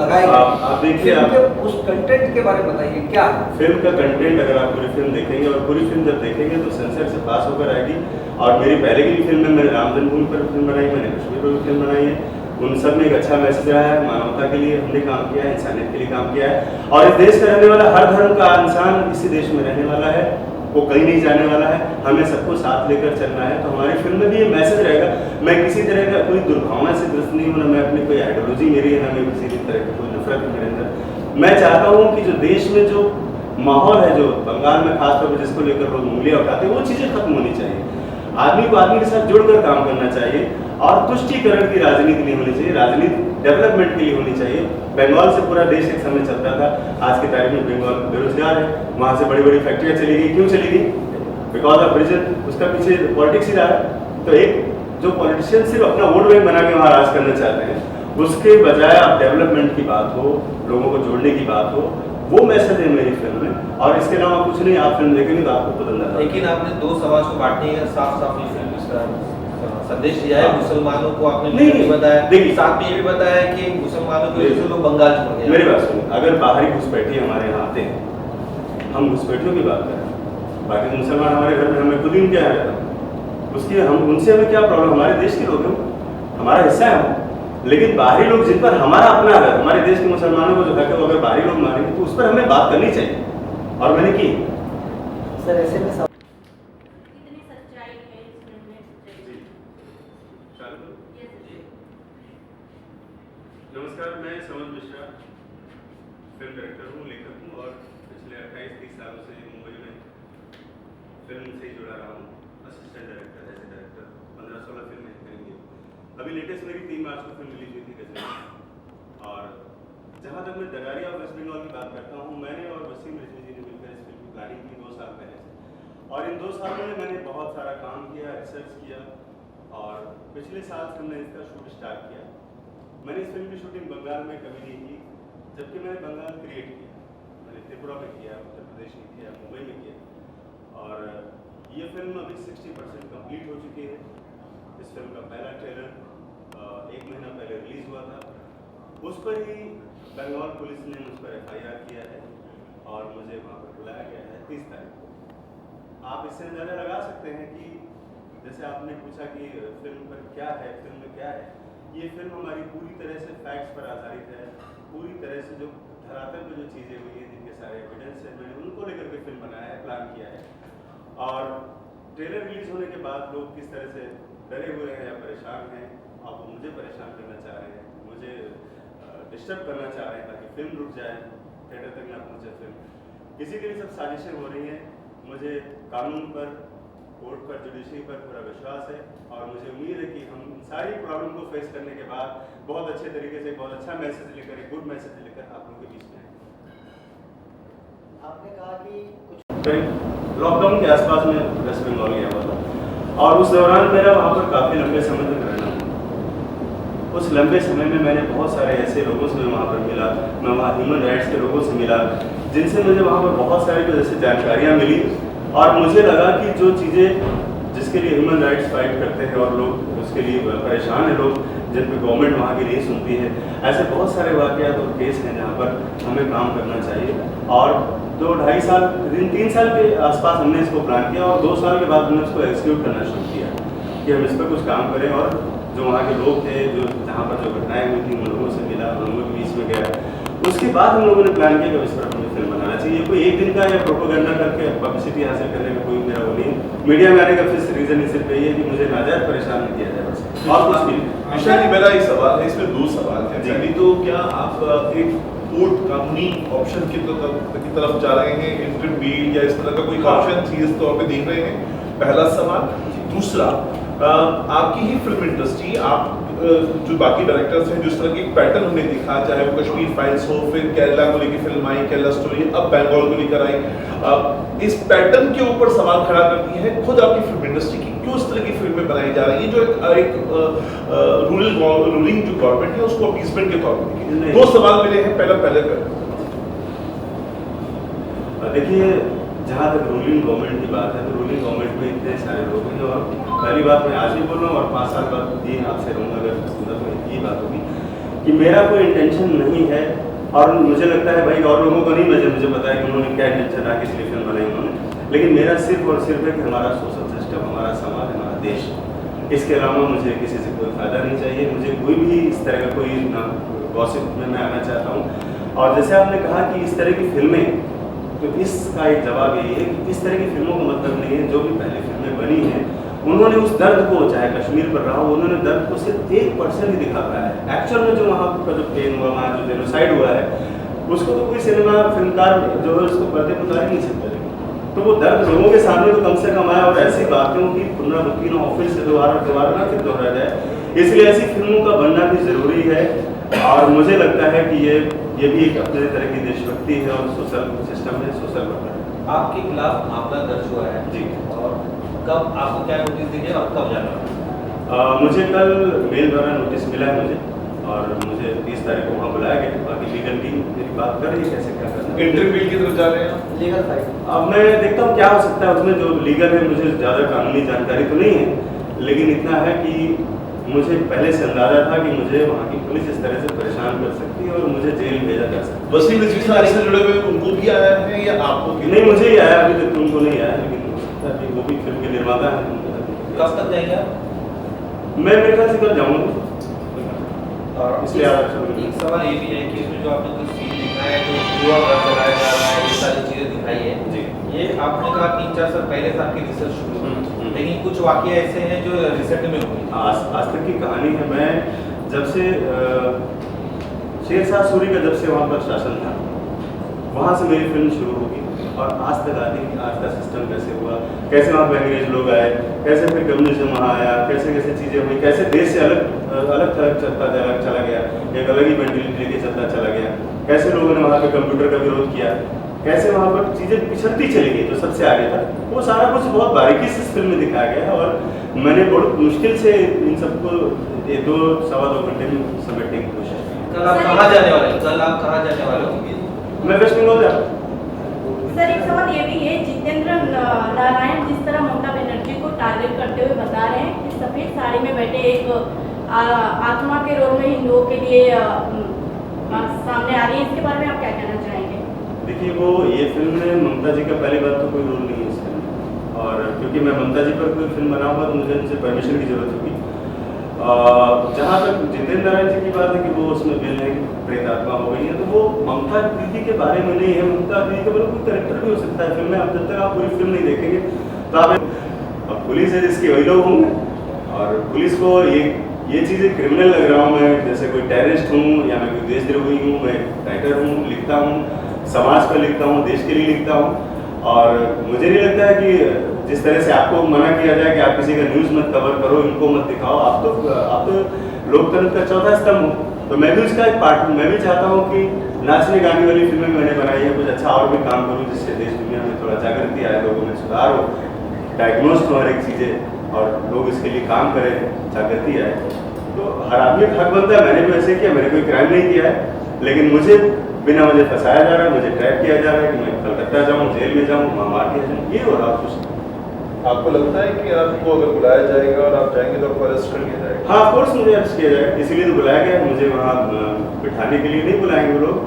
लगाई आप देखिए, उस कंटेंट के बारे में बताइए क्या है फिल्म का कंटेंट। अगर आप पूरी फिल्म देखेंगे और पूरी फिल्म जब देखेंगे तो सेंसर से पास होकर आएगी। और मेरी पहले की भी फिल्म है, मैंने राम जन्मभूमि पर फिल्म बनाई, मैंने कश्मीर पर भी फिल्म बनाई है, उन सब में एक अच्छा मैसेज रहा है। मानवता के लिए हमने काम किया है, इंसानियत के लिए काम किया है। और इस देश का रहने वाला हर धर्म का इंसान इसी देश में रहने वाला है, वो कहीं नहीं जाने वाला है। हमें सबको साथ लेकर चलना है। तो हमारी फिल्म में भी ये मैसेज रहेगा। मैं किसी तरह का कोई दुर्भावना से ग्रस्त नहीं हूँ, ना मैं अपनी कोई आइडियोलॉजी मेरी है, ना मैं किसी भी तरह की कोई नफरत है मेरे अंदर। मैं चाहता हूँ कि जो देश में जो माहौल है, जो बंगाल में खासतौर पर जिसको लेकर लोग उंगलियां उठाते हैं, वो चीज़ें खत्म होनी चाहिए। आदमी को आदमी के साथ जुड़कर काम करना चाहिए और तुष्टीकरण की राजनीति नहीं होनी चाहिए। राजनीति डेवलपमेंट के लिए होनी चाहिए। बंगाल से पूरा देश एक समय चलता था, आज की तारीख में बंगाल बेरोजगार है, वहाँ से बड़ी बड़ी फैक्ट्रियाँ चली गई। क्यों चली गई? बिकॉज ऑफ रीजन, उसका पीछे पॉलिटिक्स ही रहा है। तो एक जो पॉलिटिशियन सिर्फ अपना वोट बैंक बना के वहाँ राज करना चाहते हैं, उसके बजाय आप डेवलपमेंट की बात हो, लोगों को जोड़ने की बात हो, वो मैसेज है मेरी फिल्म में। और इसके अलावा कुछ नहीं। आप फिल्म देखेंगे तो आपको पता चलता है। लेकिन आपने दो समाज को बांटने का साफ साफ ये फिल्म इसका संदेश दिया है। मुसलमानों को आपने नहीं बताया, देखिए साथ में ये भी बताया कि मुसलमानों की वजह से लोग बंगाल छोड़ गए। मेरी बात सुनिए, अगर बाहरी घुसपैठी हमारे यहाँ आते हैं, हम घुसपैठियों की बात करें, बाकी मुसलमान हमारे घर में, हमें खुद ही क्या रहता है उसकी, हम उनसे हमें क्या प्रॉब्लम? हमारे देश के लोग हैं, हमारा हिस्सा है हम। लेकिन बाहरी लोग जिन पर हमारा अपना है, हमारे देश के मुसलमानों को जो है, अगर बाहरी लोग मारेंगे तो उस पर हमें बात करनी चाहिए, और मैंने की। सर ऐसे में कितनी सच्चाई है इस फिल्म में? नमस्कार, मैं समझ मिश्रा फिल्म डायरेक्टर हूँ, लेखक हूँ, और पिछले 28-30 सालों से मुंबई में फिल्म से जुड़ा रहा हूँ। असिस्टेंट डायरेक्टर, ऐसे डायरेक्टर 15-16 फिल्में करेंगे। अभी लेटेस्ट मेरी 3 मार्च को फिल्म रिलीज हुई थी गजनी। और जहाँ तक मैं दगारिया और वेस्ट बंगाल की बात करता हूँ, मैंने और वसीम रिजवी जी ने मिलकर इस फिल्म की प्लानिंग की 2 साल पहले से। और इन 2 सालों में मैंने बहुत सारा काम किया, रिसर्च किया, और पिछले साल से हमने इसका शूट स्टार्ट किया। मैंने इस फिल्म की शूटिंग बंगाल में कभी नहीं की, जबकि मैंने बंगाल क्रिएट किया। मैंने त्रिपुरा में किया, उत्तर प्रदेश में किया, मुंबई में किया। और ये फिल्म अभी 60% कंप्लीट हो चुकी है। इस फिल्म का पहला ट्रेलर 1 महीना पहले रिलीज हुआ था। उस पर ही बंगाल पुलिस ने मुझ पर FIR किया है और मुझे वहाँ पर बुलाया गया है 30 तारीख को। आप इससे अंदाजा लगा सकते हैं कि जैसे आपने पूछा कि फिल्म पर क्या है, फिल्म में क्या है, ये फिल्म हमारी पूरी तरह से फैक्ट्स पर आधारित है। पूरी तरह से जो धरातल पर जो चीज़ें हुई हैं, जिनके सारे एविडेंस है, मैंने उनको लेकर के फिल्म बनाया है, प्लान किया है। और ट्रेलर रिलीज होने के बाद लोग किस तरह से डरे हुए हैं या परेशान हैं, और वो मुझे परेशान करना चाह रहे हैं, मुझे डिस्टर्ब करना चाह रहे हैं ताकि फिल्म रुक जाए, थिएटर तक ना पहुँचे फिल्म। इसी के लिए सब साजिशें हो रही हैं। मुझे कानून पर, कोर्ट पर, जुडिशरी पर पूरा विश्वास है, और मुझे उम्मीद है कि हम सारी प्रॉब्लम को फेस करने के बाद बहुत अच्छे तरीके से, बहुत अच्छा मैसेज लेकर, एक गुड मैसेज लेकर आप लोगों के बीच में आए। आपने कहा कि कुछ लॉकडाउन के आसपास में वेस्ट बंगाल गया हुआ था, और उस दौरान मेरा वहाँ पर काफ़ी लंबे समय तक रहना। उस लंबे समय में मैंने बहुत सारे ऐसे लोगों से वहाँ पर मिला, मैं वहाँ ह्यूमन राइट्स के लोगों से मिला, जिनसे मुझे वहाँ पर बहुत सारी जैसे जानकारियाँ मिली। और मुझे लगा कि जो चीज़ें जिसके लिए ह्यूमन राइट्स फाइट करते हैं और लोग उसके लिए परेशान हैं, लोग जिन पर गवर्नमेंट वहाँ की नहीं सुनती है, ऐसे बहुत सारे वाक़यात और केस हैं जहाँ पर हमें काम करना चाहिए। और 2-2.5 साल, 3 साल के आसपास हमने इसको प्लान किया, और 2 साल के बाद हमने उसको एक्सिक्यूट करना शुरू किया कि हम इस पर कुछ काम करें। और जो वहाँ के लोग थे, जो जहाँ पर जो घटनाएँ हुई थी, उन लोगों से मिला, उन लोगों के बीच में गया। उसके बाद हम लोगों ने प्लान किया कि इस पर हमें फिल्म बनाना चाहिए। कोई एक दिन का या प्रोपोगंडा करके पब्लिसिटी हासिल करने का कोई मेरा वो नहीं। मीडिया में आने का फिर रीज़न ही सिर्फ यही है कि मुझे नाजायज परेशान नहीं किया जाए, बस और कुछ नहीं। मिश्रा जी, मेरा एक सवाल है, इसमें 2 सवाल हैं। पहली तो क्या आप एक कोर्ट कानूनी ऑप्शन की तरफ जा रहे हैं, इंटरनेट बील या इस तरह का कोई ऑप्शन सीरियस तौर पे देख रहे हैं? पहला सवाल। दूसरा, आपकी ही फिल्म इंडस्ट्री, आप जो बाकी डायरेक्टर्स हैं, जिस तरह की पैटर्न हमने दिखा, चाहे वो कश्मीर फाइल्स हो, फिर केरला को लेकर फिल्म आई, केरला स्टोरी, अब बंगाल को लेकर आई, इस पैटर्न के ऊपर सवाल खड़ा करती है खुद आपकी फिल्म इंडस्ट्री की। क्यों इस तरह की फिल्में बनाई जा रही है जो एक रूलिंग जो गवर्नमेंट है उसको अपीसमेंट के तौर पर? 2 सवाल मिले हैं, पहले देखिए, जहाँ तक रूलिंग गवर्नमेंट की बात है, तो रूलिंग गवर्नमेंट में इतने सारे लोग हैं। और पहली बात मैं आज भी बोल रहा हूँ और 5 साल बाद ये आपसे रहूँगा, अगर तो ये बात होगी कि मेरा कोई इंटेंशन नहीं है, और मुझे लगता है भाई और लोगों को नहीं मुझे पता है कि उन्होंने क्या इंटेंशन रखा, इसलिए फिल्म बनाई उन्होंने, लेकिन मेरा सिर्फ और सिर्फ है कि हमारा सोशल सिस्टम, हमारा समाज, हमारा देश, इसके अलावा मुझे किसी से कोई फ़ायदा नहीं चाहिए। मुझे कोई भी इस तरह का कोई गॉसिप में मैं आना चाहता हूँ। और जैसे आपने कहा कि इस तरह की फिल्में, तो इसका एक जवाब यही है कि इस तरह की फिल्मों का मतलब नहीं है, जो भी पहले फिल्में बनी हैं उन्होंने उस दर्द को, चाहे कश्मीर पर रहा हो, उन्होंने दर्द को सिर्फ 1% ही दिखा पाया है। एक्चुअल में जो वहाँ का जो पेन हुआ, वहाँ जो जेनोसाइड हुआ है, उसको तो कोई सिनेमा फिल्मकार जो है उसको पर्दे पर उतार ही नहीं सकता। तो वो दर्द लोगों के सामने तो कम से कम आया, और ऐसी बातों की पुनरावृत्ति ना ऑफिस से दोबारा ना फिर दोहरा जाए, इसलिए ऐसी फिल्मों का बनना भी ज़रूरी है। और मुझे लगता है कि ये भी एक अपने तरह की देशभक्ति है और सोशल सिस्टम है, सोशल वर्कर है। आपके खिलाफ मामला दर्ज हुआ है जी। और कब आपको क्या नोटिस दी गई और कब जाना? मुझे कल मेल द्वारा नोटिस मिला है मुझे, और मुझे 30 तारीख को वहाँ बुलाया गया। बाकी लीगल टीम मेरी बात कर रही है कैसे क्या करना है। इंटरव्यू की तरफ जा रहे हैं लीगल फाइट। अब मैं देखता हूँ क्या हो सकता है उसमें, जो लीगल है मुझे ज़्यादा कानूनी जानकारी तो नहीं है, लेकिन इतना है कि मुझे पहले से अंदाजा था कि मुझे वहाँ की पुलिस इस तरह से परेशान कर सकती है और मुझे जेल भेजा जा सकता है। वसीम रिजवी साहब से जुड़े हुए उनको भी आया है या आपको भी? नहीं, मुझे ही आया, अभी तक उनको नहीं आया, लेकिन हो सकता है कि वो भी फिल्म के निर्माता हैं। कब तक जाएंगे आप? मैं मेरे ख्याल से कल जाऊँगा, और इसलिए एक सवाल ये भी है कि इसमें जो आपने कुछ सीन दिखाया है, जो युवा वर्ग चलाया जा रहा है, ये सारी चीज़ें दिखाई है जी। ये आपने कहा 3-4 साल पहले से आपकी रिसर्च शुरू हुई, लेकिन कुछ वाक़ये ऐसे हैं जो रिसेंट में हुए। आज तक की कहानी है। मैं जब से शेरशाह सूरी का जब से वहाँ पर शासन था, वहाँ से मेरी फिल्म शुरू होगी, और आज तक आती है कि आज का सिस्टम कैसे हुआ, कैसे वहाँ पर अंग्रेज लोग आए, कैसे फिर कम्युनिज्म वहाँ आया, कैसे कैसे चीज़ें हुई, कैसे देश से अलग चला गया, एक अलग ही मेंटेलिटी लेके चलता चला गया, कैसे लोगों ने वहाँ पे कंप्यूटर का विरोध किया, कैसे वहाँ पर चीज़ें पिछड़ती चली गई, जो सबसे आगे था। वो सारा कुछ बहुत बारीकी से इस फिल्म में दिखाया गया है, और मैंने बहुत मुश्किल से इन सबको 2-2.25 घंटे में समेटने की कोशिश की। कल आप कहाँ जाने वाले हो? कल आप कहाँ जाने वाले हो? मैं वेस्ट बंगाल जा रहा हूँ। सर एक सवाल ये भी है, जितेंद्र नारायण जिस तरह ममता बनर्जी को टारगेट करते हुए बता रहे हैं कि सफेद साड़ी में बैठे एक आत्मा के रोल में हिंदुओं के लिए सामने आ रही है, इसके बारे में आप क्या कहना चाहेंगे? देखिए, वो ये फिल्म में ममता जी का पहली बात तो कोई रोल नहीं है इस फिल्म में, और क्योंकि मैं ममता जी पर कोई फिल्म बनाऊंगा तो मुझे उनसे परमिशन की जरूरत होगी। जहाँ तक जितेंद्र नारायण जी की बात है कि वो उसमें बिल है कि प्रेत आत्मा हो गई है, तो वो ममता दीदी के बारे में नहीं है। ममता दीदी का मतलब कोई कैरेक्टर भी हो सकता है फिल्म में। अब जब तक आप पूरी फिल्म नहीं देखेंगे तो आप, अब पुलिस है जिसके वही लोग होंगे, और पुलिस को ये चीज़ें क्रिमिनल लग रहा हूँ मैं, जैसे कोई टेररिस्ट हूँ या मैं कोई देशद्रोही हूँ। मैं राइटर हूँ, लिखता हूँ, समाज पर लिखता हूँ, देश के लिए लिखता हूँ, और मुझे नहीं लगता है कि जिस तरह से आपको मना किया जाए कि आप किसी का न्यूज़ मत कवर करो, इनको मत दिखाओ, आप तो लोकतंत्र का चौथा स्तंभ हो। तो मैं भी उसका एक पार्ट हूँ। मैं भी चाहता हूँ कि नाचने गाने वाली फिल्में मैंने बनाई है, कुछ अच्छा और भी काम करूँ जिससे देश दुनिया में थोड़ा जागृति आए, लोगों में सुधार हो, डायग्नोस्ट हो हर एक चीज़ें, और लोग इसके लिए काम करें, जागृति आए। तो हर आदमी का हक बनता है। मैंने भी ऐसे किया, मैंने कोई क्राइम नहीं किया है, लेकिन मुझे बिना मुझे फंसाया जा रहा है, मुझे ट्रैप किया जा रहा है कि मैं कलकत्ता जाऊँ, जेल में जाऊँ, वहाँ मार दिया जाऊँ, ये हो रहा कुछ। आपको लगता है कि आपको अगर बुलाया जाएगा और आप जाएंगे तो आपको अरेस्ट कर लिया जाएगा? हाँ, ऑफकोर्स मुझे अरेस्ट किया जाएगा, इसीलिए तो बुलाया गया है। मुझे वहाँ बिठाने के लिए नहीं बुलाएंगे वो लोग,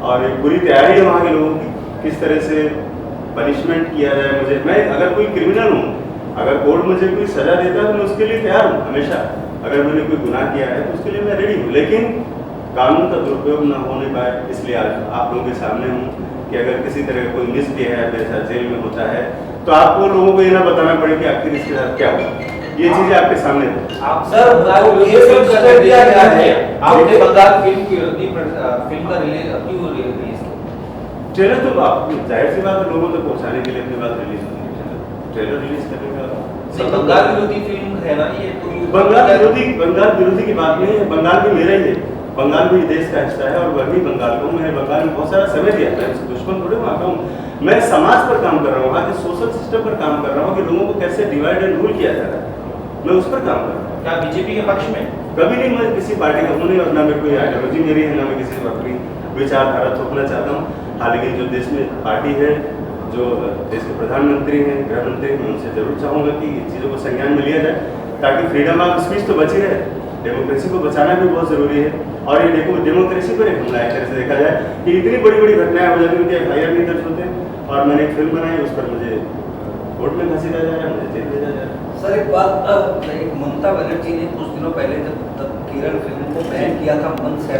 और एक पूरी तैयारी है वहाँ के लोगों की, किस तरह से पनिशमेंट किया जाए मुझे। मैं अगर कोई क्रिमिनल हूँ, अगर कोर्ट मुझे कोई सजा देता है तो मैं उसके लिए तैयार हूँ हमेशा। अगर मैंने कोई गुनाह किया है तो उसके लिए मैं रेडी हूँ, लेकिन कानून का दुरुपयोग ना होने पाए, इसलिए आज आप लोगों के सामने हूँ कि अगर किसी तरह कोई मिस किया है, मेरे साथ जेल में होता है, तो आपको लोगों को ये ना बताना पड़े कि आखिर इसके साथ क्या हुआ। ये चीजें आपके सामने हैं। आप सर ये फिल्म का दिया गया है, आपने बंगाल फिल्म की फिल्म का रिलीज क्यों रिलीज किया? ट्रेलर तो आप जाहिर सी बात है लोगों तक पहुंचाने के लिए अपनी बात रिलीज होती है, ट्रेलर रिलीज करने का। बंगाल विरोधी फिल्म है ना ये? बंगाल विरोधी की बात नहीं है, बंगाल भी मेरा ही है, बंगाल भी देश का हिस्सा है, और वह भी बंगाल को मैंने बंगाल में बहुत सारा समय दिया। मैं दुश्मन थोड़े वहाँ का हूँ, मैं समाज पर काम कर रहा हूँ, वहाँ के सोशल सिस्टम पर काम कर रहा हूँ कि लोगों को कैसे डिवाइड एंड रूल किया जा रहा है, मैं उस पर काम कर रहा हूँ। क्या बीजेपी के पक्ष में? कभी नहीं, मैं किसी पार्टी का हूँ नहीं, और ना मैं कोई आइडियोलॉजी मेरी है, ना मैं किसी को अपनी विचारधारा थोपना चाहता हूँ। हाँ, लेकिन जो देश में पार्टी है, जो देश के प्रधानमंत्री हैं, गृह मंत्री हैं, मैं उनसे जरूर चाहूँगा कि इन चीज़ों को संज्ञान में लिया जाए, ताकि फ्रीडम ऑफ स्पीच तो बची रहे। डेमोक्रेसी को बचाना भी बहुत ज़रूरी है। और ये देखो डेमोक्रेसी पर एक हमला है, एक तरह से देखा जाए कि इतनी बड़ी बड़ी घटनाएं हो जाती हैं, उनके FIR नहीं दर्ज होते। और मैंने एक फिल्म बनाई, उस पर मुझे कोर्ट में घसीटा जा रहा है, मुझे जेल भेजा जा रहा है। सर एक बात, ममता बनर्जी ने कुछ दिनों पहले जब केरल फिल्म को बैन किया था मंच से